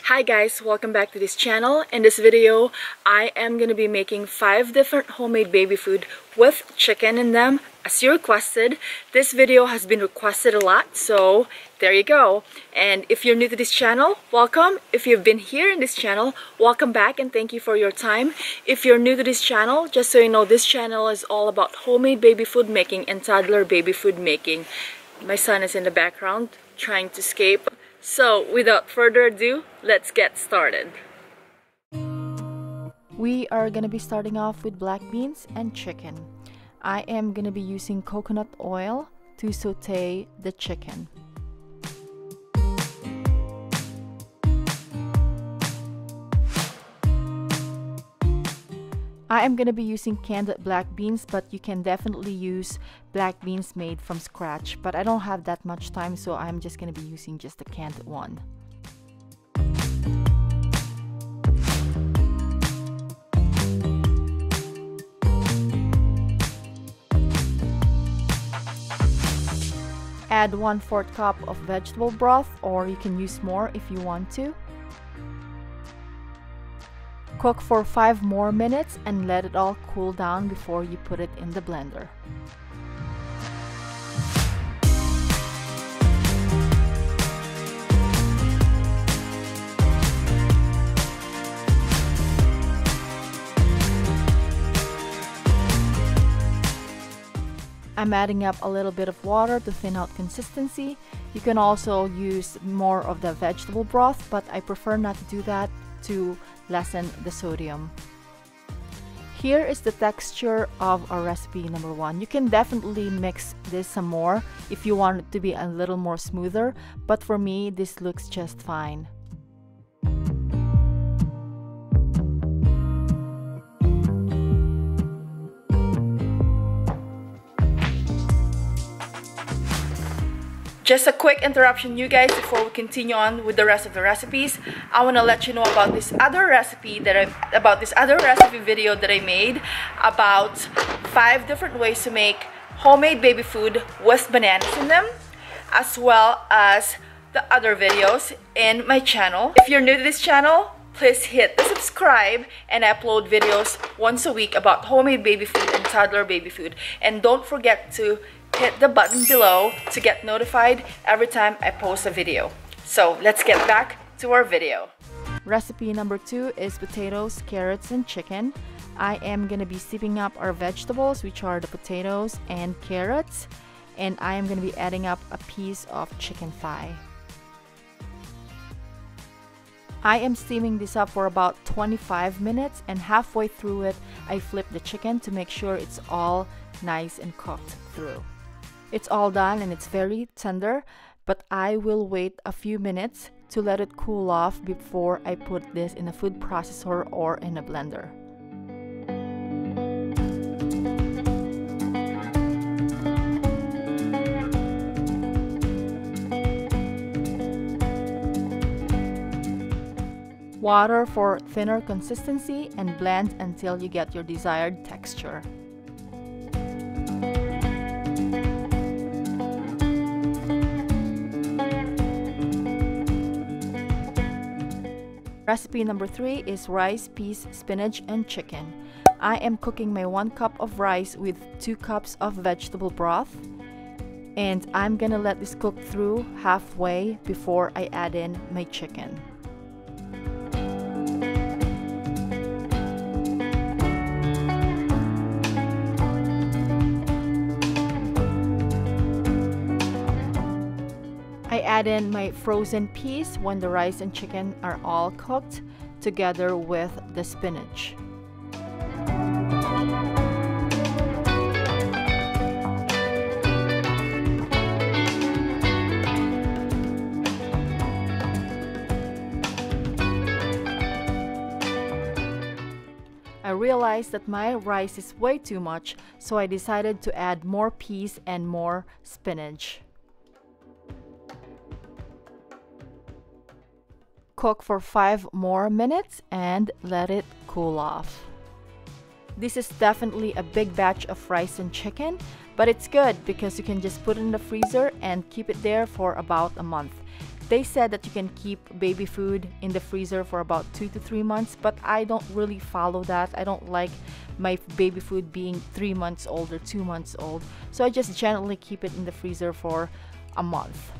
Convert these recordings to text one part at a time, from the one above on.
Hi guys, welcome back to this channel. In this video, I am going to be making 5 different homemade baby food with chicken in them as you requested. This video has been requested a lot, so there you go. And if you're new to this channel, welcome. If you've been here in this channel, welcome back and thank you for your time. If you're new to this channel, just so you know, this channel is all about homemade baby food making and toddler baby food making. My son is in the background trying to escape. So, without further ado, let's get started. We are going to be starting off with black beans and chicken. I am going to be using coconut oil to saute the chicken. I am going to be using canned black beans, but you can definitely use black beans made from scratch. But I don't have that much time, so I'm just going to be using just the canned one. Add 1/4 cup of vegetable broth, or you can use more if you want to. Cook for 5 more minutes and let it all cool down before you put it in the blender. I'm adding up a little bit of water to thin out consistency. You can also use more of the vegetable broth, but I prefer not to do that to lessen the sodium. Here is the texture of our recipe number 1. You can definitely mix this some more if you want it to be a little more smoother, but for me this looks just fine. Just a quick interruption, you guys, before we continue on with the rest of the recipes. I want to let you know about this other recipe video that I made about 5 different ways to make homemade baby food with bananas in them, as well as the other videos in my channel. If you're new to this channel, please hit the subscribe, and I upload videos once a week about homemade baby food and toddler baby food. And don't forget to hit the button below to get notified every time I post a video. So let's get back to our video. Recipe number 2 is potatoes, carrots, and chicken. I am going to be steeping up our vegetables, which are the potatoes and carrots, and I am going to be adding up a piece of chicken thigh. I am steaming this up for about 25 minutes, and halfway through it I flip the chicken to make sure it's all nice and cooked through. It's all done and it's very tender, but I will wait a few minutes to let it cool off before I put this in a food processor or in a blender. Water for thinner consistency and blend until you get your desired texture. Recipe number 3 is rice, peas, spinach, and chicken. I am cooking my 1 cup of rice with 2 cups of vegetable broth, and I'm gonna let this cook through halfway before I add in my chicken. I add in my frozen peas when the rice and chicken are all cooked together with the spinach. I realized that my rice is way too much, so I decided to add more peas and more spinach. Cook for 5 more minutes and let it cool off. This is definitely a big batch of rice and chicken, but it's good because you can just put it in the freezer and keep it there for about a month. They said that you can keep baby food in the freezer for about 2 to 3 months, but I don't really follow that. I don't like my baby food being 3 months old or 2 months old, so I just generally keep it in the freezer for a month.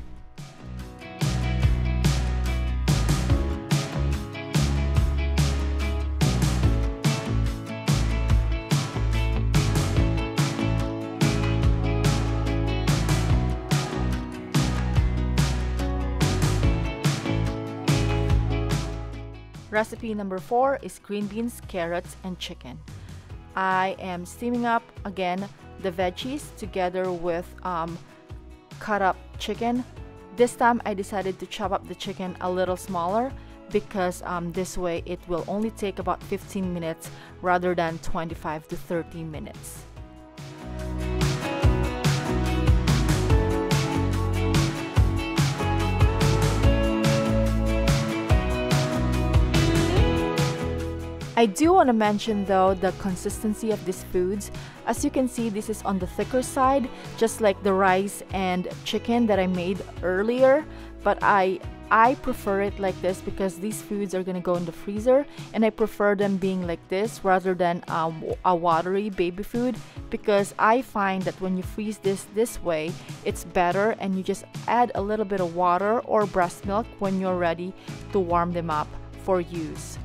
Recipe number 4 is green beans, carrots, and chicken. I am steaming up again the veggies together with cut up chicken. This time I decided to chop up the chicken a little smaller because this way it will only take about 15 minutes rather than 25 to 30 minutes. I do want to mention though the consistency of these foods. As you can see, this is on the thicker side, just like the rice and chicken that I made earlier, but I prefer it like this because these foods are gonna go in the freezer, and I prefer them being like this rather than a watery baby food, because I find that when you freeze this way, it's better, and you just add a little bit of water or breast milk when you're ready to warm them up for use.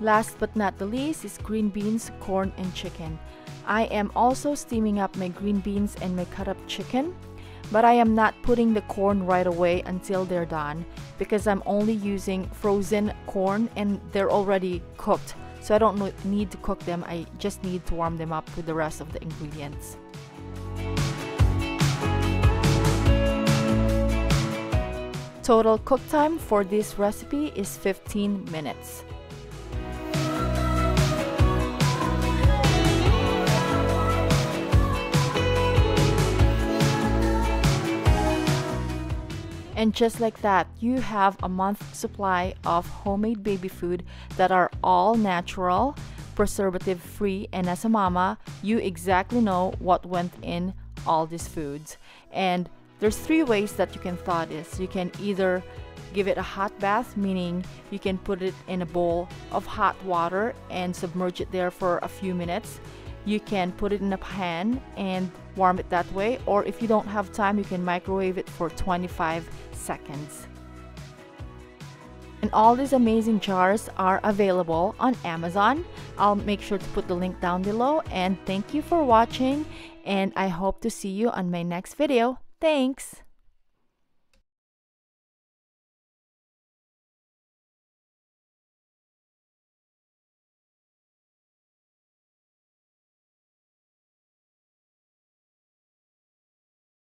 Last but not the least is green beans, corn, and chicken. I am also steaming up my green beans and my cut up chicken, but I am not putting the corn right away until they're done because I'm only using frozen corn and they're already cooked. So I don't need to cook them, I just need to warm them up with the rest of the ingredients. Total cook time for this recipe is 15 minutes. And just like that, you have a month's supply of homemade baby food that are all natural, preservative free, and as a mama, you exactly know what went in all these foods. And there's 3 ways that you can thaw this. You can either give it a hot bath, meaning you can put it in a bowl of hot water and submerge it there for a few minutes. You can put it in a pan and warm it that way, or if you don't have time, you can microwave it for 25 seconds. And all these amazing jars are available on Amazon. I'll make sure to put the link down below, and thank you for watching, and I hope to see you on my next video. Thanks!